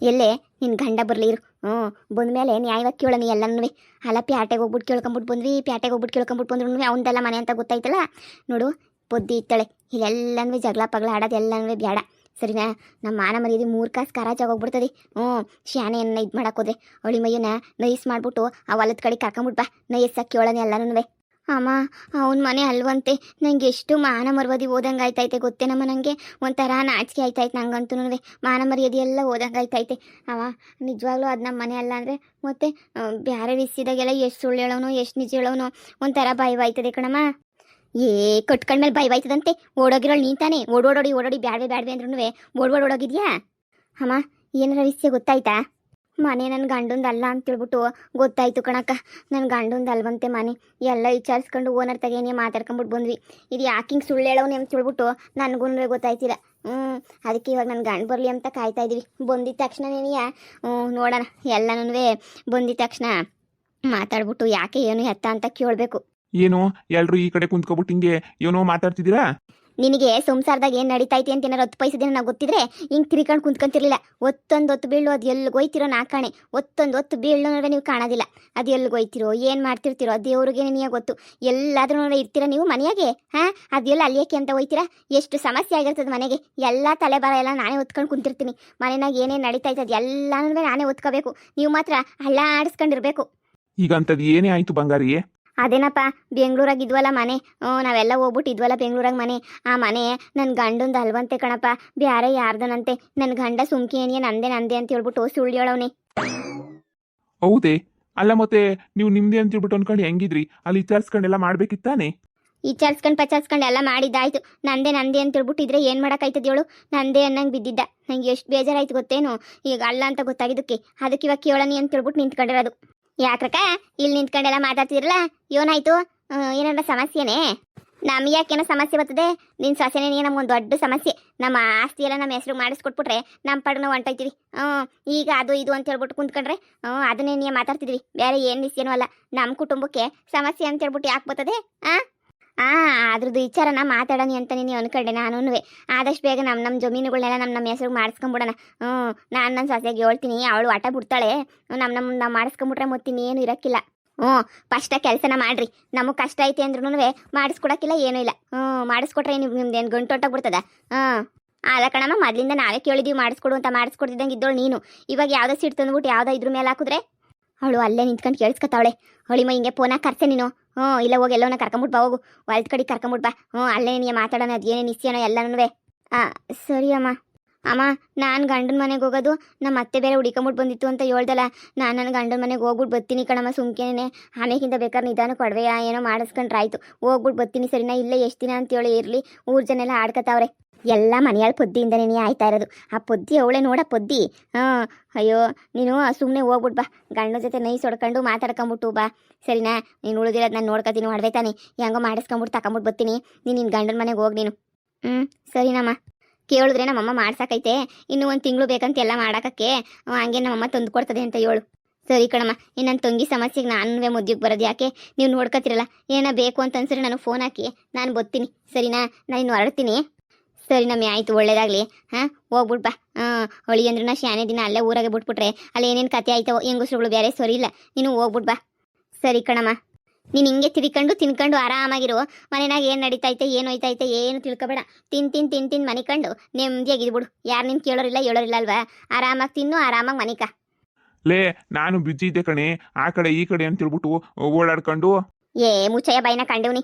ಎಲ್ಲೇ ನಿನ್ನ ಗಂಡ ಬರಲಿ ಇರು. ಬಂದ್ಮೇಲೆ ನ್ಯಾಯವಾಗಿ ಕೇಳೋ ನೀ ಎಲ್ಲನೂ. ಅಲ್ಲ ಪ್ಯಾಟೆಗೆ ಹೋಗ್ಬಿಟ್ಟು ಕೇಳ್ಕೊಂಬಿಟ್ಟು ಬಂದ್ವಿ, ಪ್ಯಾಟೆಗೆ ಹೋಗ್ಬಿಟ್ಟು ಕೇಳ್ಕೊಂಬಿಟ್ಟು ಬಂದ್ರು ಅವನದೆಲ್ಲ ಮನೆ ಅಂತ ಗೊತ್ತಾಯ್ತಲ್ಲ ನೋಡು. ಬುದ್ಧಿ ಇತ್ತಾಳೆ, ಇಲ್ಲೆಲ್ಲನೂ ಜಗಳ ಪಗಳ ಆಡೋದು ಎಲ್ಲನೂ ಬೇಡ ಸರಿನಾ. ನಮ್ಮ ಮಾನ ಮರ್ಯಾದೆ 3 ಕಾಸು ಕರಾಚಾಗಿ ಹೋಗ್ಬಿಡ್ತದೆ. ಶಾನೆಯನ್ನ ಇದು ಮಾಡೋಕೋದ್ರೆ ಅವಳಿ ಮೈಯನ್ನ ನೈಸ್ ಮಾಡ್ಬಿಟ್ಟು ಆ ಹೊಲದ ಕಡೆ ಕರ್ಕೊಂಬಿಟ್ಟು ಬಾ, ನೈಸಾಗಿ ಕೇಳೋಣ ಎಲ್ಲನೂ. ಅಮ್ಮ ಅವನ ಮನೆ ಅಲ್ವಂತೆ. ನಂಗೆ ಎಷ್ಟು ಮಾನ ಮರ್ಯಾದೆ ಓದಂಗೆ ಆಯ್ತೈತೆ ಗೊತ್ತೇನಮ್ಮ. ನನಗೆ ಒಂಥರ ನಾಚಿಕೆ ಆಯ್ತಾಯ್ತು ನಂಗಂತೂ. ಮಾನ ಮರ್ಯಾದೆ ಎಲ್ಲ ಓದಂಗೆ ಆಯ್ತೈತೆ. ಅವ ನಿಜವಾಗ್ಲೂ ಅದು ನಮ್ಮ ಮನೆ ಅಲ್ಲ ಅಂದರೆ ಮತ್ತೆ ಬೇರೆ ವಿಷಯದಾಗೆಲ್ಲ ಎಷ್ಟು ಸುಳ್ಳು ಹೇಳೋನು ಎಷ್ಟು ನಿಜ ಹೇಳೋನು ಒಂಥರ ಭಯವಾಯ್ತದೆ ಕಣಮ್ಮ. ಕಟ್ಕೊಂಡ್ಮೇಲೆ ಭಯವಾಯ್ತದಂತೆ. ಓಡೋಗಿರೋಳು ನೀನು ತಾನೇ. ಓಡೋಡಿ ಬ್ಯಾಡ್ವೆ ಅಂದ್ರೂ ಓಡೋಗಿದ್ಯಾ ಅಮ್ಮ? ಏನಾರ ವಿಷಯ ಗೊತ್ತಾಯ್ತಾ? ಮನೆ ನನ್ನ ಗಂಡಂದು ಅಲ್ಲ ಅಂತೇಳ್ಬಿಟ್ಟು ಗೊತ್ತಾಯ್ತು ಕಣಕ್ಕ. ನನ್ನ ಗಂಡಂದು ಅಲ್ವಂತೆ ಮನೆ. ಎಲ್ಲ ವಿಚಾರಿಸ್ಕೊಂಡು ಓನರ್ ತಗೇನೆ ಮಾತಾಡ್ಕೊಂಬಿಟ್ಟು ಬಂದ್ವಿ. ಇದು ಯಾಕಿಂಗೆ ಸುಳ್ಳು ಹೇಳೋನು ಅಂತ ಹೇಳ್ಬಿಟ್ಟು ನನಗೂ ಗೊತ್ತಾಯ್ತಿಲ್ಲ. ಅದಕ್ಕೆ ಇವಾಗ ನನ್ನ ಗಂಡು ಬರಲಿ ಅಂತ ಕಾಯ್ತಾ ಇದ್ದೀವಿ. ಬಂದಿದ್ದ ತಕ್ಷಣನೇನಿಯ ನೋಡೋಣ ಎಲ್ಲನೂ. ಬಂದಿದ್ದ ತಕ್ಷಣ ಮಾತಾಡ್ಬಿಟ್ಟು ಯಾಕೆ ಏನು ಎತ್ತ ಅಂತ ಕೇಳಬೇಕು. ಏನು ಎಲ್ರು ಈ ಕಡೆ ಕುಂತ್ಕೊಬಿಟ್ಟು ಹಿಂಗೆ ಏನೋ ಮಾತಾಡ್ತಿದ್ದೀರಾ? ನಿನಗೆ ಸಂಸಾರದಾಗ ಏನು ನಡೀತೈತಿ ಅಂತ ಏನಾರು 10 ಪೈಸೆ ದಿನ ನಾವು ಗೊತ್ತಿದ್ರೆ ಹಿಂಗೆ ತಿರ್ಕೊಂಡು ಕುಂತ್ಕೊಂತಿರ್ಲಿಲ್ಲ. ಒತ್ತೊಂದು ಬೀಳು ಅದು ಎಲ್ಲಿಗೋಯ್ತಿರೋ ನಾ ಕಾಣೆ. ಒತ್ತೊಂದು ಬೀಳು ನೀವು ಕಾಣೋದಿಲ್ಲ. ಅದು ಎಲ್ಲಿಗೋಯ್ತಿರೋ ಏನು ಮಾಡ್ತಿರ್ತಿರೋ ಅದು ದೇವ್ರಿಗೆ ನಿನಗೆ ಗೊತ್ತು. ಎಲ್ಲಾದ್ರೂ ಇರ್ತೀರ ನೀವು ಮನೆಯಾಗೆ. ಅದೆಲ್ಲ ಅಲ್ಲಿಯಕ್ಕೆ ಅಂತ ಹೋಯ್ತೀರಾ? ಎಷ್ಟು ಸಮಸ್ಯೆ ಆಗಿರ್ತದೆ ಮನೆಗೆ. ಎಲ್ಲ ತಲೆ ಬರ ಎಲ್ಲ ನಾನೇ ಒತ್ಕೊಂಡು ಕುಂತಿರ್ತೀನಿ. ಮನೆಯಾಗ ಏನೇನು ನಡೀತೈತೆ ಅದು ಎಲ್ಲನೂ ನಾನೇ ಒತ್ಕೋಬೇಕು. ನೀವು ಮಾತ್ರ ಹಳ್ಳ ಆಡಿಸ್ಕೊಂಡಿರ್ಬೇಕು. ಈಗ ಅಂಥದ್ದು ಏನೇ ಆಯಿತು ಬಂಗಾರಿಯೇ? ಅದೇನಪ್ಪ ಬೆಂಗ್ಳೂರಾಗ ಇದ್ವಲ್ಲ ಮನೆ. ನಾವೆಲ್ಲ ಹೋಗ್ಬಿಟ್ಟು ಇದ್ವಲ್ಲ ಬೆಂಗ್ಳೂರಾಗ ಮನೆ. ಆ ಮನೆ ನನ್ನ ಗಂಡಂದು ಅಲ್ವಂತೆ ಕಣಪ್ಪ, ಬ್ಯಾರೆ ಯಾರ್ದನಂತೆ. ನನ್ನ ಗಂಡ ಸುಮ್ಕೆ ಏನಿಯ ನಂದೇ ಅಂತ ಹೇಳ್ಬಿಟ್ಟು ಸುಳ್ಳು ಹೇಳೋನೆ. ಹೌದೇ? ಅಲ್ಲ ಮತ್ತೆ ನೀವು ನಿಮ್ದೇ ಅಂತ ಹೇಳ್ಬಿಟ್ಟು ಅನ್ಕೊಂಡು ಹೆಂಗಿದ್ರಿ? ಅಲ್ಲಿ ವಿಚಾರಿಸ್ಕೊಂಡೆಲ್ಲ ಮಾಡ್ಬೇಕಿತ್ತಾನೆ? ವಿಚಾರಿಸ್ಕೊಂಡು ಪಚಾರಿಸ್ಕೊಂಡು ಎಲ್ಲ ಮಾಡಿದ್ದಾಯ್ತು. ನಂದೇ ಅಂತ ಹೇಳ್ಬಿಟ್ಟಿದ್ರೆ ಏನು ಮಾಡೋಕ್ಕಾಯ್ತದ ಹೇಳು? ನಂದೇ ಅನ್ನಂಗೆ ಬಿದ್ದಿದ್ದ. ನಂಗೆ ಎಷ್ಟು ಬೇಜಾರಾಯ್ತು ಗೊತ್ತೇನು? ಈಗ ಅಲ್ಲ ಅಂತ ಗೊತ್ತಾಗಿದ್ದಕ್ಕೆ ಅದಕ್ಕೆ ಇವಾಗ ಕೇಳೋನಿ ಅಂತ ಹೇಳ್ಬಿಟ್ಟು ನಿಂತ್ಕೊಂಡಿರೋದು. ಯಾಕ್ರಕ್ಕ ಇಲ್ಲಿ ನಿಂತ್ಕೊಂಡೆಲ್ಲ ಮಾತಾಡ್ತಿದ್ರಲ್ಲ? ಏನಾಯ್ತು? ಏನಾರ ಸಮಸ್ಯೆನೇ? ನಮ್ಗೆ ಯಾಕೇನೋ ಸಮಸ್ಯೆ ಬರ್ತದೆ? ನಿನ್ನ ಸೊಸೆನೇ ನಮ್ಗೊಂದು ದೊಡ್ಡ ಸಮಸ್ಯೆ. ನಮ್ಮ ಆಸ್ತಿ ಎಲ್ಲ ನಮ್ಮ ಹೆಸರು ಮಾಡಿಸ್ಕೊಟ್ಬಿಟ್ರೆ ನಮ್ಮ ಪಾಡಿಗೆ ನಾವು ಹೊಂಟೋಯ್ತೀವಿ. ಈಗ ಅದು ಇದು ಅಂತ ಹೇಳ್ಬಿಟ್ಟು ಕುಂತ್ಕೊಂಡ್ರೆ ಅದನ್ನೇ ನೀವು ಮಾತಾಡ್ತಿದ್ವಿ. ಬೇರೆ ಏನು ವಿಷಯನೂ ಅಲ್ಲ. ನಮ್ಮ ಕುಟುಂಬಕ್ಕೆ ಸಮಸ್ಯೆ ಅಂತ ಹೇಳ್ಬಿಟ್ಟು ಯಾಕೆ ಬರ್ತದೆ? ಅದ್ರದ್ದು ವಿಚಾರನ ಮಾತಾಡೋಣ ಅಂತ ನೀನು ಅನ್ಕೊಂಡೆ ನಾನು. ಆದಷ್ಟು ಬೇಗ ನಮ್ಮ ಜಮೀನುಗಳನ್ನೆಲ್ಲ ನಮ್ಮ ಹೆಸರು ಮಾಡಿಸ್ಕೊಂಬಿಡೋಣ. ನಾನು ನನ್ನ ಸೊಸೆಗೆ ಹೇಳ್ತೀನಿ, ಅವಳು ಆಟ ಬಿಡ್ತಾಳೆ. ನಾವು ಮಾಡಿಸ್ಕೊಂಬಿಟ್ರೆ ಮತ್ತಿನ್ನೇನು ಇರೋಕ್ಕಿಲ್ಲ. ಫಸ್ಟ ಕೆಲಸನ ಮಾಡ್ರಿ. ನಮಗೆ ಕಷ್ಟ ಐತೆ ಅಂದ್ರೂ ಮಾಡಿಸ್ಕೊಡಕ್ಕಿಲ್ಲ, ಏನೂ ಇಲ್ಲ. ಮಾಡಿಸ್ಕೊಟ್ರೆ ನಿಮ್ದೇನು ಗಂಟೊಟ್ಟಾಗ್ಬಿಡ್ತದ? ಅಲ್ಲ ಕಣಮ್ಮ, ಮೊದಲಿಂದ ನಾವೇ ಕೇಳಿದೀವಿ ಮಾಡಿಸ್ಕೊಡು ಅಂತ. ಮಾಡಿಸ್ಕೊಡ್ತಿದ್ದಂಗೆ ಇದ್ದೋಳು ನೀನು. ಇವಾಗ ಯಾವುದೋ ಸಿಟ್ಟು ತಂದ್ಬಿಟ್ಟು ಯಾವುದೋ ಇದ್ರ ಮೇಲೆ ಹಾಕಿದ್ರೆ ಅವಳು ಅಲ್ಲೇ ನಿಂತ್ಕೊಂಡು ಕೇಳಿಸ್ಕೊತಾವಳೆ. ಹೊಳಿಮ ಹಿಂಗೆ ಫೋನಾಗ ಕರ್ಸೆ ನೀನು. ಇಲ್ಲ ಹೋಗಿ ಎಲ್ಲವನ್ನ ಕರ್ಕೊಂಬಿಟ್ಟು ಬಾ, ಹೋಗು ಹೊಲ್ದ ಕಡೆ ಕರ್ಕೊಂಬಿಟ್ಟು ಬಾ. ಅಲ್ಲೇ ನೀ ಮಾತಾಡೋಣ, ಅದು ಏನೇನು ಇಸ್ಯಾನೋ ಎಲ್ಲನೂ. ಸರಿ ಅಮ್ಮ. ನಾನು ಗಂಡನ ಮನೆಗೆ ಹೋಗೋದು. ನಮ್ಮ ಅತ್ತೆ ಬೇರೆ ಹುಡಿಕೊಂಬಿಟ್ಟು ಬಂದಿತ್ತು ಅಂತ ಹೇಳ್ದಲ್ಲ. ನಾನು ನನ್ನ ಗಂಡನ ಮನೆಗೆ ಹೋಗ್ಬಿಟ್ಟು ಬರ್ತೀನಿ ಕಣಮ್ಮ. ಸುಮ್ಕೇನೆ ಆಮೇಕಿಂತ ಬೇಕಾದ್ರೆ ನಿಧಾನ ಕೊಡವೆಯಾ ಏನೋ ಮಾಡಿಸ್ಕೊಂಡ್ರೆ ಆಯಿತು. ಹೋಗ್ಬಿಟ್ಟು ಬರ್ತೀನಿ ಸರಿನಾ? ಇಲ್ಲ ಎಷ್ಟು ದಿನ ಅಂತೇಳಿ ಇರಲಿ. ಊರು ಜನ ಎಲ್ಲ ಆಡ್ಕೊತಾವ್ರೆ. ಎಲ್ಲ ಮನೆಯಾಳ ಪೊದ್ದಿಯಿಂದನೇ ಆಯ್ತಾ ಇರೋದು. ಆ ಪೊದ್ದಿ ಅವಳೆ ನೋಡ ಪೊದ್ದಿ. ಅಯ್ಯೋ ನೀನು ಸುಮ್ಮನೆ ಹೋಗ್ಬಿಟ್ಟು ಬಾ. ಗಂಡನ ಜೊತೆ ನೈಸ್ ಹೊಡ್ಕೊಂಡು ಮಾತಾಡ್ಕೊಂಬಿಟ್ಟು ಬಾ ಸರಿನಾ? ನೀನು ಉಳಿದಿರೋದು ನಾನು ನೋಡ್ಕೊತೀನಿ. ಹೊಡೆದೇ ತಾನೆ ಹೆಂಗೋ ಮಾಡಿಸ್ಕೊಂಬಿಟ್ಟು ತಗೊಂಬಿಟ್ಟು ಬರ್ತೀನಿ. ನಿನ್ನ ಗಂಡನ ಮನೆಗೆ ಹೋಗಿ ನೀನು. ಸರಿನಮ್ಮ. ಕೇಳಿದ್ರೆ ನಮ್ಮಮ್ಮ ಮಾಡ್ಸಕೈತೆ, ಇನ್ನೂ 1 ತಿಂಗಳು ಬೇಕಂತ ಎಲ್ಲ ಮಾಡಾಕಕ್ಕೆ. ಹಂಗೆ ನಮ್ಮಮ್ಮ ತಂದು ಕೊಡ್ತದೆ ಅಂತ ಹೇಳು. ಸರಿ ಕಣಮ್ಮ. ಇನ್ನು ನನ್ನ ತಂಗಿ ಸಮಸ್ಯೆಗೆ ನಾನುವೇ ಮುದ್ದಿಗೆ ಬರೋದು ಯಾಕೆ? ನೀವು ನೋಡ್ಕೊತಿರಲ್ಲ. ಏನೋ ಬೇಕು ಅಂತ ಅನ್ಸರಿ ನನಗೆ ಫೋನ್ ಹಾಕಿ, ನಾನು ಬರ್ತೀನಿ ಸರಿನಾ? ನಾನು ಇನ್ನು ಹೊರಡ್ತೀನಿ. ಸರಿ ನಮ್ಮಿ, ಆಯಿತು, ಒಳ್ಳೇದಾಗಲಿ. ಹೋಗ್ಬಿಟ್ಟು ಬಾ. ಹೊಳಿ ಅಂದ್ರೂ ಶಾನೆ ದಿನ ಅಲ್ಲೇ ಊರಾಗೆ ಬಿಟ್ಬಿಟ್ರೆ ಅಲ್ಲಿ ಏನೇನು ಕತೆ ಆಯ್ತವೋ. ಹೆಂಗಸ್ರುಗಳು ಬೇರೆ ಸರಿ ಇಲ್ಲ. ನೀನು ಹೋಗ್ಬಿಟ್ಟು ಬಾ. ಸರಿ ಕಣಮ್ಮ. ನೀನು ಹಿಂಗೆ ತಿನ್ಕೊಂಡು ಆರಾಮಾಗಿರು. ಮನೆಯಾಗ ಏನು ನಡೀತೈತೆ ಏನು ಹೋಯ್ತೈತೆ ಏನು ತಿಳ್ಕೊಬೇಡ. ತಿಂದು ಮನಿಕೊಂಡು ನೆಮ್ಮದಿಯಾಗಿದ್ಬಿಡು. ಯಾರು ನೀನು ಕೇಳೋರಿಲ್ಲ ಹೇಳೋರಿಲ್ಲ ಅಲ್ವಾ? ಆರಾಮಾಗಿ ತಿನ್ನು, ಆರಾಮಾಗಿ ಮನಿಕ. ಲೇ, ನಾನು ಬಿಜಿ ಇದ್ದೆ ಕಣೆ. ಆ ಕಡೆ ಈ ಕಡೆ ಅಂತ ಹೇಳ್ಬಿಟ್ಟು ಓಡಾಡ್ಕೊಂಡು ಮುಚ್ಚಯ್ಯ ಬೈನ ಕಂಡವ್ನಿ.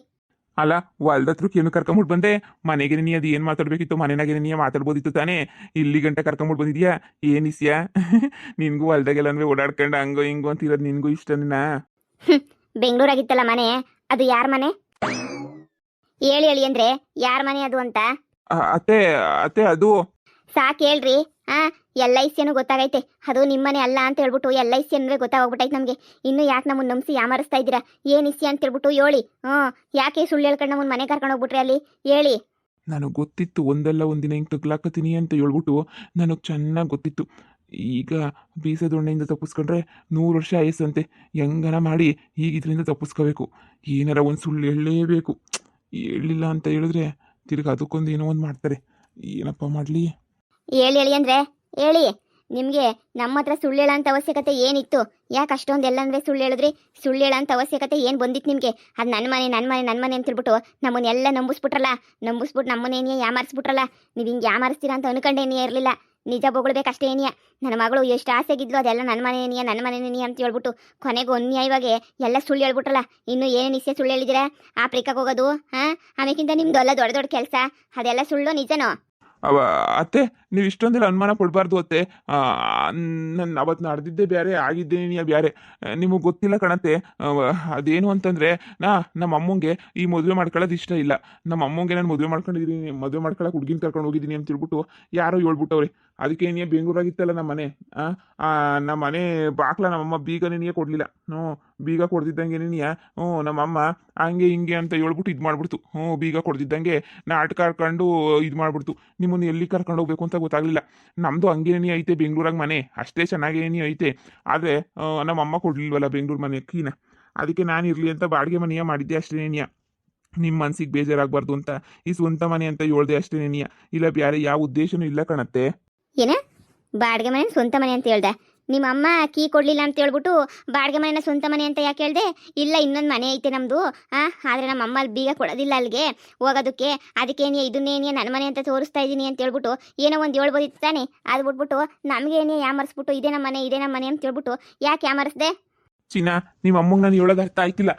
ಅಲ್ಲ, ಹೊಲ್ದ ಹತ್ರಕ್ಕೆ ಏನು ಕರ್ಕೊಂಬಿಟ್ಟು ಬಂದೆ? ಮನೆಗೆ ನೀ ಅದು ಏನು ಮಾತಾಡ್ಬೇಕಿತ್ತು? ಮನೆಯಾಗೆ ನೀ ಮಾತಾಡ್ಬೋದಿತ್ತು ತಾನೇ? ಇಲ್ಲಿ ಗಂಟೆ ಕರ್ಕೊಂಬಿಟ್ಟು ಬಂದಿದ್ಯಾ? ಏನು ಇಸ್ಯಾ? ನಿನ್ಗೂ ಹೊಲ್ದಾಗೆಲ್ಲ ಓಡಾಡ್ಕೊಂಡು ಹಂಗೋ ಹಿಂಗೋ ಅಂತ ಇರೋದು ನಿನ್ಗೂ ಇಷ್ಟನಾ? ಬೆಂಗಳೂರಾಗಿತ್ತಲ್ಲ ಮನೆ, ಅದು ಯಾರ ಮನೆ? ಹೇಳಿ ಅಂದ್ರೆ ಯಾರ ಮನೆ ಅದು ಅಂತ? ಅತ್ತೆ ಅದು ಸಾಕು ಹೇಳ್ರಿ. LIC ಗೊತ್ತಾಗೈತೆ. ಅದು ನಿಮ್ಮನೆ ಅಲ್ಲ ಅಂತ ಹೇಳ್ಬಿಟ್ಟು LIC ಗೊತ್ತಾಗ್ಬಿಟ್ಟೈತೆ ನಮಗೆ. ಇನ್ನು ಯಾಕೆ ನಮ್ಮನ್ನು ನಂಬಿಸಿ ಯಾಮರಿಸ್ತಾ ಇದ್ದೀರಾ? ಏನು ಇಸ್ಸಿ ಅಂತ ಹೇಳ್ಬಿಟ್ಟು ಹೇಳಿ. ಯಾಕೆ ಸುಳ್ಳು ಹೇಳ್ಕೊಂಡು ನಮ್ಮನ್ನು ಮನೆ ಕರ್ಕೊಂಡು ಹೋಗ್ಬಿಟ್ರಿ ಅಲ್ಲಿ? ಹೇಳಿ. ನನಗೆ ಗೊತ್ತಿತ್ತು ಒಂದಲ್ಲ ಒಂದಿನ ಹಿಂಗೆ ತಗ್ಲಾಕತ್ತೀನಿ ಅಂತ ಹೇಳ್ಬಿಟ್ಟು. ನನಗೆ ಚೆನ್ನಾಗಿ ಗೊತ್ತಿತ್ತು. ಈಗ ಬೀಸದೊಣ್ಣೆಯಿಂದ ತಪ್ಪಿಸ್ಕೊಂಡ್ರೆ 100 ವರ್ಷ ಆಯಸ್ಸಂತೆ. ಹೆಂಗನ ಮಾಡಿ ಈಗ ಇದರಿಂದ ತಪ್ಪಿಸ್ಕೋಬೇಕು. ಏನಾರ ಒಂದು ಸುಳ್ಳು ಹೇಳಲೇಬೇಕು. ಹೇಳಿಲ್ಲ ಅಂತ ಹೇಳಿದ್ರೆ ತಿರ್ಗಿ ಅದಕ್ಕೊಂದು ಏನೋ ಒಂದು ಮಾಡ್ತಾರೆ. ಏನಪ್ಪ ಮಾಡಲಿ? ಹೇಳಿ ಅಂದ್ರೆ ಹೇಳಿ. ನಿಮಗೆ ನಮ್ಮ ಹತ್ರ ಸುಳ್ಳು ಹೇಳೋಂಥ ಅವಶ್ಯಕತೆ ಏನಿತ್ತು? ಯಾಕೆ ಅಷ್ಟೊಂದು ಎಲ್ಲಂದ್ರೆ ಸುಳ್ಳು ಹೇಳಿದ್ರಿ? ಸುಳ್ಳು ಹೇಳೋಂಥ ಅವಶ್ಯಕತೆ ಏನು ಬಂದಿತ್ತು ನಿಮಗೆ? ಅದು ನನ್ನ ಮನೆ ನನ್ನ ಮನೆ ನನ್ನ ಮನೆ ಅಂತ ಹೇಳ್ಬಿಟ್ಟು ನಮ್ಮನ್ನೆಲ್ಲ ನಂಬಿಸ್ಬಿಟ್ರಲ್ಲ, ನಂಬಿಸ್ಬಿಟ್ಟು ನಮ್ಮನ್ನೇನೇ ಯಾಮಾರಿಸ್ಬಿಟ್ರಲ್ಲ. ನೀವು ಹಿಂಗೆ ಯಾಮಾರಿಸ್ತೀರಾ ಅಂತ ಅನ್ಕೊಂಡೇನೇ ಇರಲಿಲ್ಲ. ನಿಜ ಬೊಗಳ್ಬೇಕಷ್ಟೇ ಏನಿಯ. ನನ್ನ ಮಗಳು ಎಷ್ಟು ಆಸೆಗಿದ್ಲು ಅದೆಲ್ಲ ನನ್ನ ಮನೆಯೇ ನನ್ನ ಮನೆಯೇ ಅಂತ ಹೇಳ್ಬಿಟ್ಟು ಕೊನೆಗೂ ಅನ್ಯಾಯವಾಗಿ ಎಲ್ಲ ಸುಳ್ಳು ಹೇಳ್ಬಿಟ್ರಲ್ಲ. ಇನ್ನು ಏನೇನು ನಿಶ್ಚಯ ಸುಳ್ಳು ಹೇಳಿದ್ದೀರಾ? ಆಫ್ರಿಕಾಗೆ ಹೋಗೋದು, ಹಾಂ, ಆಮೇಕಿಂತ ನಿಮ್ದು ಎಲ್ಲ ದೊಡ್ಡ ದೊಡ್ಡ ಕೆಲಸ, ಅದೆಲ್ಲ ಸುಳ್ಳು ನಿಜನೋ? ಅವ ಅತ್ತೆ, ನೀವು ಇಷ್ಟೊಂದೆಲ್ಲ ಅನುಮಾನ ಪಡಬಾರ್ದು ಅತ್ತೆ. ನನ್ನ ಅವತ್ತು ನಡೆದಿದ್ದೇ ಬೇರೆ, ಆಗಿದ್ದೇನೆ ಬೇರೆ. ನಿಮಗೆ ಗೊತ್ತಿಲ್ಲ ಕಣತ್ತೆ. ಅದೇನು ಅಂತಂದರೆ ನಮ್ಮ ಅಮ್ಮಂಗೆ ಈ ಮದುವೆ ಮಾಡ್ಕೊಳ್ಳೋದು ಇಷ್ಟ ಇಲ್ಲ. ನಮ್ಮ ಅಮ್ಮಂಗೆ ನಾನು ಮದುವೆ ಮಾಡ್ಕೊಂಡಿದ್ದೀನಿ, ಮದುವೆ ಮಾಡ್ಕೊಳ್ಳೋಕೆ ಹುಡುಗಿನ ಕರ್ಕೊಂಡು ಹೋಗಿದ್ದೀನಿ ಅಂತ ಹೇಳ್ಬಿಟ್ಟು ಯಾರೋ ಹೇಳ್ಬಿಟ್ಟವ್ರೆ. ಅದಕ್ಕೆ ನೀ ಬೆಂಗಳೂರಾಗಿತ್ತಲ್ಲ ನಮ್ಮ ಮನೆ, ನಮ್ಮ ಮನೆ ಬಾಕ್ಲ ನಮ್ಮಮ್ಮ ಬೀಗನೇ ನೀಯೇ ಕೊಡಲಿಲ್ಲ. ಬೀಗ ಕೊಡ್ದಿದ್ದಂಗೆ ನೀಯ ನಮ್ಮಮ್ಮ ಹಂಗೆ ಹಿಂಗೆ ಅಂತ ಹೇಳ್ಬಿಟ್ಟು ಇದು ಮಾಡ್ಬಿಡ್ತು. ಬೀಗ ಕೊಡ್ದಿದ್ದಂಗೆ ನಾಟಕ ಆಡ್ಕೊಂಡು ಇದು ಮಾಡ್ಬಿಡ್ತು. ನಿಮ್ಮನ್ನು ಎಲ್ಲಿ ಕರ್ಕೊಂಡು ಹೋಗ್ಬೇಕು ಅಂತ ಗೊತ್ತಾಗಲಿಲ್ಲ. ನಮ್ಮದು ಹಂಗೇನೇ ಐತೆ ಬೆಂಗಳೂರಾಗ ಮನೆ, ಅಷ್ಟೇ ಚೆನ್ನಾಗೇನೇ ಐತೆ. ಆದರೆ ನಮ್ಮಮ್ಮ ಕೊಡಲಿಲ್ವಲ್ಲ ಬೆಂಗಳೂರು ಮನೆ ಕೀನ. ಅದಕ್ಕೆ ನಾನು ಇರಲಿ ಅಂತ ಬಾಡಿಗೆ ಮನೆಯ ಮಾಡಿದ್ದೆ ಅಷ್ಟೇನೇನಿಯ. ನಿಮ್ಮ ಮನ್ಸಿಗೆ ಬೇಜಾರಾಗಬಾರ್ದು ಅಂತ ಈ ಸ್ವಂತ ಮನೆ ಅಂತ ಹೇಳ್ದೆ ಅಷ್ಟೇನೇನಿಯ. ಇಲ್ಲ ಬೇರೆ ಯಾವ ಉದ್ದೇಶನೂ ಇಲ್ಲ ಕಣತ್ತೆ. ಏನ ಬಾಡಿಗೆ ಮನೆ ಸ್ವಂತ ಮನೆ ಅಂತ ಹೇಳ್ದೆ? ನಿಮ್ಮ ಅಮ್ಮ ಕೀ ಕೊಡಲಿಲ್ಲ ಅಂತ ಹೇಳ್ಬಿಟ್ಟು ಬಾಡಿಗೆ ಮನೆನ ಸ್ವಂತ ಮನೆ ಅಂತ ಯಾಕೆ ಹೇಳ್ದೆ? ಇಲ್ಲ, ಇನ್ನೊಂದು ಮನೆ ಐತೆ ನಮ್ಮದು, ಆದರೆ ನಮ್ಮ ಅಮ್ಮ ಅಲ್ಲಿ ಬೀಗ ಕೊಡೋದಿಲ್ಲ ಅಲ್ಲಿಗೆ ಹೋಗೋದಕ್ಕೆ. ಅದಕ್ಕೇನೇ ಇದನ್ನೇನೇ ನನ್ನ ಮನೆ ಅಂತ ತೋರಿಸ್ತಾ ಇದ್ದೀನಿ ಅಂತ ಹೇಳ್ಬಿಟ್ಟು ಏನೋ ಒಂದು ಹೇಳ್ಬೋದಿತ್ತು ತಾನೆ. ಅದು ಬಿಟ್ಬಿಟ್ಟು ನಮಗೇನೇ ಯಾಮರಿಸ್ಬಿಟ್ಟು ಇದೇ ನಮ್ಮ ಮನೆ ಇದೇ ನಮ್ಮ ಮನೆ ಅಂತ ಹೇಳ್ಬಿಟ್ಟು ಯಾಕೆ ಯಾಮರಿಸ್ದೆ? ಚಿನ್ನ, ನಿಮ್ಮ ಅಮ್ಮಂಗೆ ನಾನು ಹೇಳೋದು ಅರ್ಥ ಆಯ್ತಿಲ್ಲ.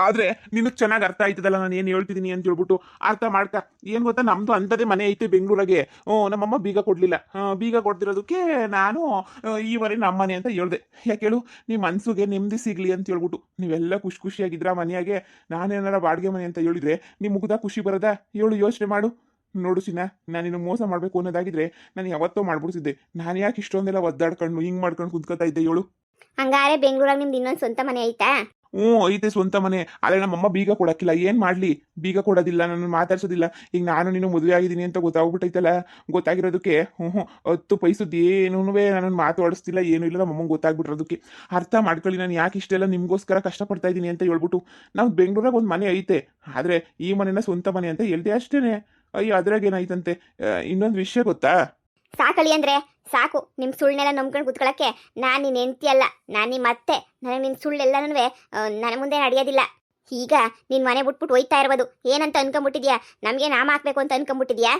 ಆದರೆ ನಿನಗೆ ಚೆನ್ನಾಗಿ ಅರ್ಥ ಆಯ್ತದಲ್ಲ ನಾನು ಏನು ಹೇಳ್ತಿದ್ದೀನಿ ಅಂತ ಹೇಳ್ಬಿಟ್ಟು ಅರ್ಥ ಮಾಡ್ಕ. ಏನು ಗೊತ್ತಾ, ನಮ್ಮದು ಅಂಥದ್ದೇ ಮನೆ ಐತೆ ಬೆಂಗಳೂರಾಗೆ. ನಮ್ಮಮ್ಮ ಬೀಗ ಕೊಡಲಿಲ್ಲ. ಬೀಗ ಕೊಡ್ತಿರೋದಕ್ಕೆ ನಾನು ಈ ಮನೆ ನಮ್ಮ ಮನೆ ಅಂತ ಹೇಳ್ದೆ. ಯಾಕೆ ಹೇಳು, ನಿಮ್ಮ ಮನಸ್ಸಿಗೆ ನೆಮ್ಮದಿ ಸಿಗಲಿ ಅಂತ ಹೇಳ್ಬಿಟ್ಟು. ನೀವೆಲ್ಲ ಖುಷಿ ಖುಷಿಯಾಗಿದ್ರ ಮನೆಯಾಗೆ ನಾನೇನಾರ ಬಾಡಿಗೆ ಮನೆ ಅಂತ ಹೇಳಿದ್ರೆ ನಿಮ್ಮ ಮುಗ್ದ ಖುಷಿ ಬರೋದಾ? ಹೇಳು, ಯೋಚನೆ ಮಾಡು. ನೋಡು ಚಿನ್ನ, ನಾನು ನಿನ್ನ ಮೋಸ ಮಾಡಬೇಕು ಅನ್ನೋದಾಗಿದ್ರೆ ನಾನು ಯಾವತ್ತೋ ಮಾಡ್ಬಿಡ್ತಿದ್ದೆ. ನಾನು ಯಾಕೆ ಇಷ್ಟೊಂದೆಲ್ಲ ಒದ್ದಾಡ್ಕೊಂಡು ಹಿಂಗೆ ಮಾಡ್ಕೊಂಡು ಕುಂತ್ಕೋತಾ ಇದ್ದೆ ಹೇಳು? ಹಂಗಾರೆ ಬೆಂಗಳೂರಾಗ ನಿಮ್ದು ಇನ್ನೊಂದು ಸ್ವಂತ ಮನೆ ಐತಾ? ಐತೆ ಸ್ವಂತ ಮನೆ. ಆದರೆ ನಮ್ಮಮ್ಮ ಬೀಗ ಕೊಡಕ್ಕಿಲ್ಲ. ಏನು ಮಾಡಲಿ, ಬೀಗ ಕೊಡೋದಿಲ್ಲ, ನನ್ನ ಮಾತಾಡ್ಸೋದಿಲ್ಲ. ಈಗ ನಾನು ನೀನು ಮದುವೆ ಆಗಿದ್ದೀನಿ ಅಂತ ಗೊತ್ತಾಗ್ಬಿಟ್ಟೈತಲ್ಲ, ಗೊತ್ತಾಗಿರೋದಕ್ಕೆ 10 ಪೈಸದ್ದು ಏನೂ ನನ್ನನ್ನು ಮಾತಾಡಿಸ್ತಿಲ್ಲ, ಏನೂ ಇಲ್ಲ. ನಮ್ಮಮ್ಮಂಗೆ ಗೊತ್ತಾಗ್ಬಿಟ್ಟಿರೋದಕ್ಕೆ ಅರ್ಥ ಮಾಡ್ಕೊಳ್ಳಿ. ನಾನು ಯಾಕೆ ಇಷ್ಟೆಲ್ಲ ನಿಮಗೋಸ್ಕರ ಕಷ್ಟಪಡ್ತಾ ಇದ್ದೀನಿ ಅಂತ ಹೇಳ್ಬಿಟ್ಟು. ನಾವು ಬೆಂಗಳೂರಾಗ ಒಂದು ಮನೆ ಐತೆ, ಆದರೆ ಈ ಮನೆನ ಸ್ವಂತ ಮನೆ ಅಂತ ಹೇಳ್ದೆ ಅಷ್ಟೇ. ಅಯ್ಯೋ, ಅದ್ರಾಗ ಏನಾಯ್ತಂತೆ? ಇನ್ನೊಂದು ವಿಷಯ ಗೊತ್ತಾ? ಸಾಕಳಿ ಅಂದರೆ ಸಾಕು. ನಿಮ್ಮ ಸುಳ್ಳನ್ನೆಲ್ಲ ನಂಬ್ಕೊಂಡು ಕೂತ್ಕೊಳ್ಳೋಕ್ಕೆ ನಾನು ನಿನ್ನ ಹೆಂಡ್ತಿ ಅಲ್ಲ, ನಾನು ನಿಮ್ಮ ಅತ್ತೆ. ನನಗೆ ನಿನ್ನ ಸುಳ್ಳೆಲ್ಲನೂ ನನ್ನ ಮುಂದೆ ನಡೆಯೋದಿಲ್ಲ. ಈಗ ನಿನ್ನ ಮನೆ ಬಿಟ್ಬಿಟ್ಟು ಹೋಯ್ತಾ ಇರ್ಬೋದು. ಏನಂತ ಅನ್ಕೊಂಬಿಟ್ಟಿದ್ಯಾ? ನಮಗೆ ನಾಮ ಹಾಕ್ಬೇಕು ಅಂತ ಅನ್ಕೊಂಬಿಟ್ಟಿದ್ಯಾ?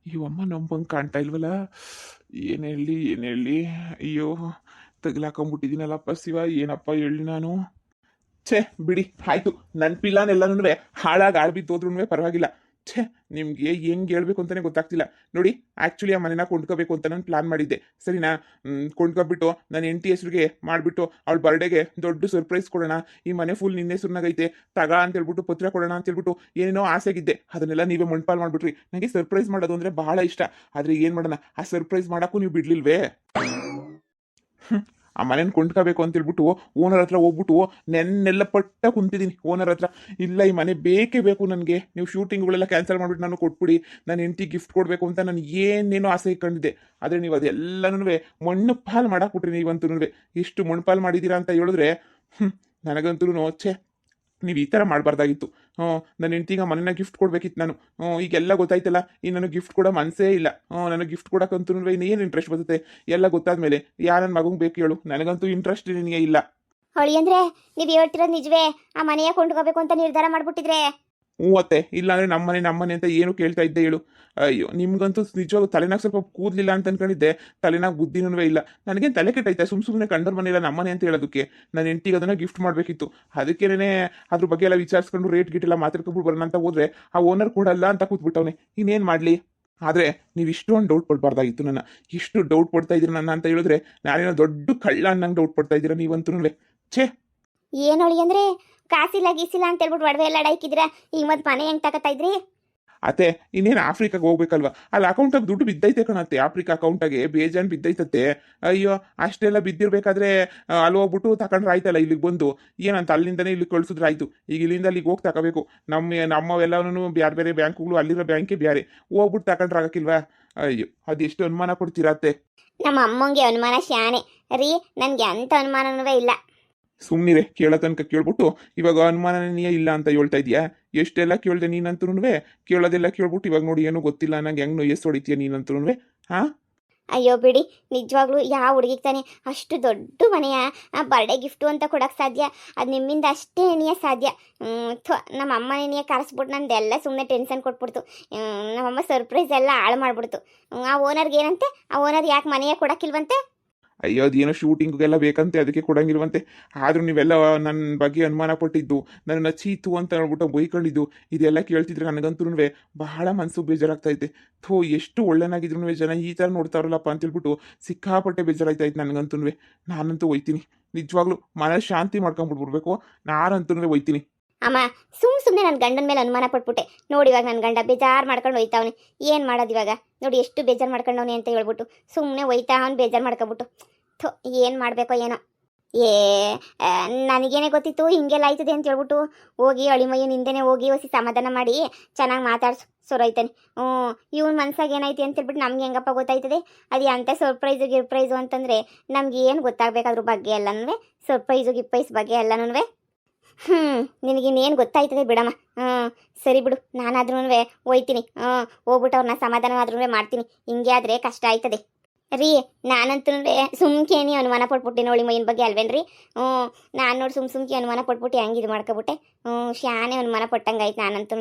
ಇವಮ್ಮ ನಂಬಂಗೆ ಕಾಣ್ತಾ ಇಲ್ವಲ್ಲ. ಏನು ಹೇಳಿ ಅಯ್ಯೋ, ತಗ್ಲಾಕೊಂಬಿಟ್ಟಿದ್ದೀನಲ್ಲಪ್ಪ ಶಿವ. ಏನಪ್ಪ ಹೇಳಿ ನಾನು? ಛೇ ಬಿಡಿ, ಆಯಿತು. ನನ್ನ ಪಿಲ್ಲಾನೆಲ್ಲನೂ ಹಾಳಾಗಿ ಆಳ್ಬಿದ್ದು ಹೋದ್ರೂ ಪರವಾಗಿಲ್ಲ. ಛೇ, ನಿಮಗೆ ಹೆಂಗೆ ಹೇಳ್ಬೇಕು ಅಂತಲೇ ಗೊತ್ತಾಗ್ತಿಲ್ಲ. ನೋಡಿ, ಆ್ಯಕ್ಚುಲಿ ಆ ಮನೆನ ಕೊಂಡ್ಕೋಬೇಕು ಅಂತ ನಾನು ಪ್ಲಾನ್ ಮಾಡಿದ್ದೆ, ಸರಿನಾ? ಕೊಂಡ್ಕೊಬಿಟ್ಟು ನನ್ನ ಹೆಂಡತಿ ಹೆಸ್ರಿಗೆ ಮಾಡಿಬಿಟ್ಟು ಅವಳ ಬರ್ಡೇಗೆ ದೊಡ್ಡ ಸರ್ಪ್ರೈಸ್ ಕೊಡೋಣ, ಈ ಮನೆ ಫುಲ್ ನಿನ್ನೆ ಹೆಸ್ರನಾಗೈತೆ ತಗ ಅಂತ ಹೇಳ್ಬಿಟ್ಟು ಪತ್ರ ಕೊಡೋಣ ಅಂತ ಹೇಳ್ಬಿಟ್ಟು ಏನೇನೋ ಆಸೆಗಿದ್ದೆ. ಅದನ್ನೆಲ್ಲ ನೀವೇ ಮಣ್ಪಾಲ್ ಮಾಡಿಬಿಟ್ರಿ. ನನಗೆ ಸರ್ಪ್ರೈಸ್ ಮಾಡೋದು ಅಂದರೆ ಬಹಳ ಇಷ್ಟ. ಆದರೆ ಏನು ಮಾಡೋಣ, ಆ ಸರ್ಪ್ರೈಸ್ ಮಾಡೋಕ್ಕೂ ನೀವು ಬಿಡ್ಲಿಲ್ವೇ? ಆ ಮನೇನ ಕೊಂಡ್ಕೋಬೇಕು ಅಂತ ಹೇಳ್ಬಿಟ್ಟು ಓನರ್ ಹತ್ರ ಹೋಗ್ಬಿಟ್ಟು ನೆನ್ನೆಲ್ಲ ಪಟ್ಟ ಕುಂತಿದ್ದೀನಿ ಓನರ್ ಹತ್ರ. ಇಲ್ಲ, ಈ ಮನೆ ಬೇಕೇ ಬೇಕು ನನಗೆ, ನೀವು ಶೂಟಿಂಗ್ಗಳೆಲ್ಲ ಕ್ಯಾನ್ಸಲ್ ಮಾಡಿಬಿಟ್ಟು ನಾನು ಕೊಟ್ಬಿಡಿ, ನಾನು ಹೆಂಡತಿ ಗಿಫ್ಟ್ ಕೊಡಬೇಕು ಅಂತ ನಾನು ಏನೇನೋ ಆಸೆ ಇಟ್ಕೊಂಡಿದ್ದೆ. ಆದರೆ ನೀವು ಅದೆಲ್ಲನೂ ಮಣ್ಣು ಪಾಲು ಮಾಡಾಕ್ಬಿಟ್ರಿ. ನೀವಂತೂ ಎಷ್ಟು ಮಣ್ಣು ಪಾಲು ಮಾಡಿದ್ದೀರಾ ಅಂತ ಹೇಳಿದ್ರೆ ನನಗಂತೂ ಛೇ, ನೀವು ಈ ಥರ ಮಾಡಬಾರ್ದಾಗಿತ್ತು. ನನ್ನ ಹೆಂಡ್ತಿಗೆ ಮನೇನ ಗಿಫ್ಟ್ ಕೊಡ್ಬೇಕಿತ್ತು ನಾನು. ಈಗೆಲ್ಲ ಗೊತ್ತಾಯ್ತಲ್ಲ, ಈ ನನಗೆ ಗಿಫ್ಟ್ ಕೊಡೋ ಮನಸ್ಸೇ ಇಲ್ಲ. ನನಗೆ ಗಿಫ್ಟ್ ಕೊಡೋಕ್ಕಂತೂ ಇನ್ನೇನು ಇಂಟ್ರೆಸ್ಟ್ ಬರುತ್ತೆ? ಎಲ್ಲ ಗೊತ್ತಾದ್ಮೇಲೆ ಯಾರು ನನ್ನ ಮಗಂಗೆ ಬೇಕು ಹೇಳು? ನನಗಂತೂ ಇಂಟ್ರೆಸ್ಟ್ ನಿನಗೆ ಇಲ್ಲ. ಹೊಳಿ ಅಂದರೆ ನೀವು ಹೇಳ್ತಿರೋದು ನಿಜವೇ? ಆ ಮನೆಯ ಕೊಂಡ್ಕೋಬೇಕು ಅಂತ ನಿರ್ಧಾರ ಮಾಡಿಬಿಟ್ಟಿದ್ರೆ? ಅತ್ತೆ, ಇಲ್ಲಾಂದರೆ ನಮ್ಮ ಮನೆ ಅಂತ ಏನು ಕೇಳ್ತಾ ಇದ್ದೆ ಹೇಳು? ಅಯ್ಯೋ, ನಿಮ್ಗಂತೂ ನಿಜವಾಗೂ ತಲೆನಾಗ ಸ್ವಲ್ಪ ಕೂದಲಿಲ್ಲ ಅಂತ ಅನ್ಕೊಂಡಿದ್ದೆ. ತಲೆನಾಗ ಬುದ್ಧಿನೂ ಇಲ್ಲ. ನನಗೇನು ತಲೆ ಕೆಟ್ಟೈತೆ ಸುಮ್ಮನೆ ಕಂಡೋರ್ ಮನೆ ಇಲ್ಲ ನಮ್ಮನೆ ಅಂತ ಹೇಳೋದಕ್ಕೆ? ನನ್ನ ಹೆಂಡತಿಗೆ ಅದನ್ನು ಗಿಫ್ಟ್ ಮಾಡಬೇಕಿತ್ತು. ಅದಕ್ಕೇನೆ ಅದ್ರ ಬಗ್ಗೆ ಎಲ್ಲ ವಿಚಾರಿಸ್ಕೊಂಡು ರೇಟ್ ಗಿಟ್ ಎಲ್ಲ ಮಾತಾಡ್ಕೊಂಡು ಬರೋಣ ಅಂತ ಹೋದ್ರೆ ಆ ಓನರ್ ಕೊಡಲ್ಲ ಅಂತ ಕೂತ್ಬಿಟ್ಟವನೆ. ಇನ್ನೇನು ಮಾಡಲಿ? ಆದರೆ ನೀವು ಇಷ್ಟೊಂದು ಡೌಟ್ ಪಡಬಾರ್ದಾಗಿತ್ತು ನನ್ನ. ಇಷ್ಟು ಡೌಟ್ ಪಡ್ತಾ ಇದ್ದೀರ ನನ್ನ ಅಂತ ಹೇಳಿದ್ರೆ ನಾನೇನೋ ದೊಡ್ಡ ಕಳ್ಳ ಅನ್ನಂಗೆ ಡೌಟ್ ಪಡ್ತಾ ಇದ್ದೀರಾ ನೀವಂತೂ. ಛೇ, ಏನೊಳಿ ಅಂದರೆ ಕಾಸಿಲ್ಲ ಗೀಸಿಲ್ಲ ಅಂತ ಹೇಳ್ಬಿಟ್ಟು ಒಡವೆ ಎಲ್ಲ ಡೈಕಿದ್ರೆ ಈಗ ಮತ್ತೆ ಮನೆ ಹೆಂಗೆ ತಗೋತಾ ಇದ್ರಿ? ಅತ್ತೆ, ಇನ್ನೇನು ಆಫ್ರಿಕಾಗೆ ಹೋಗ್ಬೇಕಲ್ವಾ? ಅಲ್ಲಿ ಅಕೌಂಟಾಗ ದುಡ್ಡು ಬಿದ್ದೈತೆ ಕಣತ್ತೆ. ಆಫ್ರಿಕಾ ಅಕೌಂಟಾಗೆ ಬೇಜಾನ್ ಬಿದ್ದೈತತ್ತೆ. ಅಯ್ಯೋ, ಅಷ್ಟೆಲ್ಲ ಬಿದ್ದಿರ್ಬೇಕಾದ್ರೆ ಅಲ್ಲಿ ಹೋಗ್ಬಿಟ್ಟು ತಗೊಂಡ್ರೆ ಆಯ್ತಲ್ಲ ಇಲ್ಲಿಗೆ ಬಂದು. ಏನಂತ ಅಲ್ಲಿಂದನೇ ಇಲ್ಲಿಗೆ ಕಳ್ಸಿದ್ರೆ ಆಯಿತು. ಈಗ ಇಲ್ಲಿಂದ ಅಲ್ಲಿಗೆ ಹೋಗಿ ತಗೋಬೇಕು. ನಮ್ಮವೆಲ್ಲವೂ ಬೇರೆ ಬೇರೆ ಬ್ಯಾಂಕ್ಗಳು, ಅಲ್ಲಿರೋ ಬ್ಯಾಂಕೇ ಬೇರೆ. ಹೋಗ್ಬಿಟ್ಟು ತಗೊಂಡ್ರೆ ಆಗಕ್ಕಿಲ್ವಾ? ಅಯ್ಯೋ, ಅದೆಷ್ಟು ಅನುಮಾನ ಕೊಡ್ತೀರತ್ತೆ. ನಮ್ಮ ಅಮ್ಮಂಗೆ ಅನುಮಾನ ಶಾನೆ ರೀ, ನನಗೆ ಅಂಥ ಅನುಮಾನವೇ ಇಲ್ಲ. ಸುಮ್ಮನಿರೆ, ಕೇಳೋ ತನಕ ಕೇಳ್ಬಿಟ್ಟು ಇವಾಗ ಅನುಮಾನನೇ ಇಲ್ಲ ಅಂತ ಹೇಳ್ತಾ ಇದೆಯಾ? ಎಷ್ಟೆಲ್ಲ ಕೇಳಿದೆ ನೀನಂತೂ. ಕೇಳೋದೆಲ್ಲ ಕೇಳ್ಬಿಟ್ಟು ಇವಾಗ ನೋಡಿ ಏನೂ ಗೊತ್ತಿಲ್ಲ ನಂಗೆ ಹೆಂಗೆ ಎಸ್ ಹೊಡಿತೀಯ ನೀನಂತೂ? ಹಾಂ, ಅಯ್ಯೋ ಬಿಡಿ, ನಿಜವಾಗ್ಲೂ ಯಾವ ಹುಡುಗಿಗೆ ತಾನೆ ಅಷ್ಟು ದೊಡ್ಡ ಮನೆಯ ಬರ್ಡೇ ಗಿಫ್ಟು ಅಂತ ಕೊಡೋಕ್ಕೆ ಸಾಧ್ಯ? ಅದು ನಿಮ್ಮಿಂದ ಅಷ್ಟೇ ಎಣಿಯ ಸಾಧ್ಯ. ನಮ್ಮ ಅಮ್ಮ ಎಣಿಯ ಕರೆಸ್ಬಿಟ್ಟು ನಂದೆಲ್ಲ ಸುಮ್ಮನೆ ಟೆನ್ಷನ್ ಕೊಟ್ಬಿಡ್ತು. ನಮ್ಮಮ್ಮ ಸರ್ಪ್ರೈಸ್ ಎಲ್ಲ ಹಾಳು ಮಾಡಿಬಿಡ್ತು. ಆ ಓನರ್ಗೆ ಏನಂತೆ, ಆ ಓನರ್ ಯಾಕೆ ಮನೆಯ ಕೊಡೋಕ್ಕಿಲ್ವಂತೆ? ಅಯ್ಯೋ ಅದೇನೋ ಶೂಟಿಂಗ್ಗೆಲ್ಲ ಬೇಕಂತೆ, ಅದಕ್ಕೆ ಕೊಡಂಗಿಲ್ವಂತೆ. ಆದರೂ ನೀವೆಲ್ಲ ನನ್ನ ಬಗ್ಗೆ ಅನುಮಾನ ಪಟ್ಟಿದ್ದು, ನನ್ನನ್ನು ಚೀತು ಅಂತ ಹೇಳ್ಬಿಟ್ಟು ಬೈಕೊಂಡಿದ್ದು, ಇದೆಲ್ಲ ಕೇಳ್ತಿದ್ರೆ ನನಗಂತೂ ಬಹಳ ಮನಸ್ಸು ಬೇಜಾರಾಗ್ತೈತೆ. ಎಷ್ಟು ಒಳ್ಳೆನಾಗಿದ್ರು ಜನ ಈ ಥರ ನೋಡ್ತಾರಲ್ಲಪ್ಪ ಅಂತೇಳ್ಬಿಟ್ಟು ಸಿಕ್ಕಾಪಟ್ಟೆ ಬೇಜಾರಾಯ್ತಾಯ್ತು ನನಗಂತೂ. ನಾನಂತೂ ಒಯ್ತೀನಿ, ನಿಜವಾಗ್ಲೂ ಮನ ಶಾಂತಿ ಮಾಡ್ಕೊಂಡ್ಬಿಟ್ಬಿಡ್ಬೇಕು. ನಾನಂತೂ ಒಯ್ತೀನಿ. ಅಮ್ಮ, ಸುಮ್ಮನೆ ನನ್ನ ಗಂಡನ ಮೇಲೆ ಅನುಮಾನ ಪಟ್ಬಿಟ್ಟೆ ನೋಡಿ. ಇವಾಗ ನನ್ನ ಗಂಡ ಬೇಜಾರು ಮಾಡ್ಕೊಂಡು ಹೋಯ್ತಾವನೆ. ಏನು ಮಾಡೋದು ಇವಾಗ? ನೋಡಿ ಎಷ್ಟು ಬೇಜಾರು ಮಾಡ್ಕೊಂಡವನೆ ಅಂತ ಹೇಳ್ಬಿಟ್ಟು ಸುಮ್ಮನೆ ಒಯ್ತಾ ಅವ್ನು ಬೇಜಾರು ಮಾಡ್ಕೊಬಿಟ್ಟು. ಏನು ಮಾಡಬೇಕೋ ಏನೋ. ಏ ನನಗೇನೆ ಗೊತ್ತಿತ್ತು ಹಿಂಗೆಲ್ಲ ಆಯ್ತದೆ ಅಂತ ಹೇಳ್ಬಿಟ್ಟು. ಹೋಗಿ ಅಳಿಮಯ್ಯ ನಿಂದೆನೇ ಹೋಗಿ ಹೊಸಿ ಸಮಾಧಾನ ಮಾಡಿ ಚೆನ್ನಾಗಿ ಮಾತಾಡ್ಸು ಸೊರೈತಾನೆ. ಇವ್ನ ಮನ್ಸಾಗ ಏನೈತಿ ಅಂತ ಹೇಳ್ಬಿಟ್ಟು ನಮ್ಗೆ ಹೆಂಗಪ್ಪ ಗೊತ್ತಾಯ್ತದೆ? ಅದು ಎಂಥ ಸರ್ಪ್ರೈಸು ಗಿರ್ಪ್ರೈಸು ಅಂತಂದರೆ ನಮ್ಗೆ ಏನು ಗೊತ್ತಾಗಬೇಕಾದ್ರ ಬಗ್ಗೆ ಎಲ್ಲನೂ, ಸರ್ಪ್ರೈಸು ಗಿಪ್ಪೈಸ್ ಬಗ್ಗೆ ಎಲ್ಲನೂ. ನಿನಗಿನ್ನೇನು ಗೊತ್ತಾಯ್ತದೆ ಬಿಡಮ್ಮ. ಸರಿ ಬಿಡು, ನಾನಾದ್ರೂ ಹೋಯ್ತೀನಿ. ಹೋಗ್ಬಿಟ್ಟು ಅವ್ರನ್ನ ಸಮಾಧಾನ ಆದ್ರೂ ಮಾಡ್ತೀನಿ. ಹಿಂಗೆ ಆದರೆ ಕಷ್ಟ ಆಯ್ತದೆ ರೀ. ನಾನಂತೂ ಸುಮ್ಕೇನಿ ಅನುಮಾನ ಪಟ್ಬಿಟ್ಟೆ ನೋಡಿ ಮೈನ ಬಗ್ಗೆ ಅಲ್ವೇನ್ರಿ? ನಾನು ನೋಡಿ ಸುಮ್ಕೆ ಅನುಮಾನ ಪಟ್ಬಿಟ್ಟು ಹೆಂಗೆ ಇದು ಮಾಡ್ಕೊಬಿಟ್ಟೆ. ಶಾನೆ ಅನುಮಾನ ಪಟ್ಟಂಗೆ ಆಯ್ತು ನಾನಂತೂ.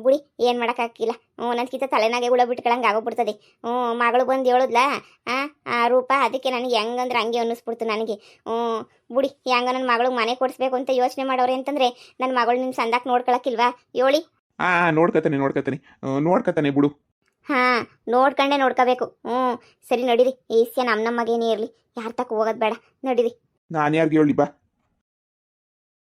ಬುಡಿ, ಏನು ಮಾಡೋಕ್ಕಾಗಿಲ್ಲ. ನನಗಿಂತ ತಲೆನಾಗೆ ಹುಳ ಬಿಟ್ಕೊಳಂಗೆ ಆಗೋಗ್ಬಿಡ್ತದೆ. ಮಗಳು ಬಂದು ಹೇಳಿದ್ಲಾ ಆ ರೂಪ, ಅದಕ್ಕೆ ನನಗೆ ಹೆಂಗಂದ್ರೆ ಹಂಗೆ ಅನ್ನಿಸ್ಬಿಡ್ತು ನನಗೆ. ಬುಡಿ, ಹೆಂಗ ನನ್ನ ಮಗಳಿಗೆ ಮನೆ ಕೊಡಿಸ್ಬೇಕು ಅಂತ ಯೋಚನೆ ಮಾಡೋರೆ ಅಂತಂದರೆ ನನ್ನ ಮಗಳು ನಿಮ್ಮ ಸಂದಾಕ್ ನೋಡ್ಕೊಳಕ್ಕಿಲ್ವಾ ಹೇಳಿ? ನೋಡ್ಕತಾನೆ ಬಿಡು. ಹಾಂ, ನೋಡ್ಕೊಂಡೇ ನೋಡ್ಕೋಬೇಕು. ಸರಿ ನಡೀರಿ. ಏಸ್ಯ ನಮ್ಮಮ್ಮಗೇನೇ ಇರಲಿ, ಯಾರ ತಕ್ಕ ಹೋಗೋದು ಬೇಡ. ನಡೀರಿ. ನಾನು ಯಾರಿಗೆ ಹೇಳಿ ಬಾ,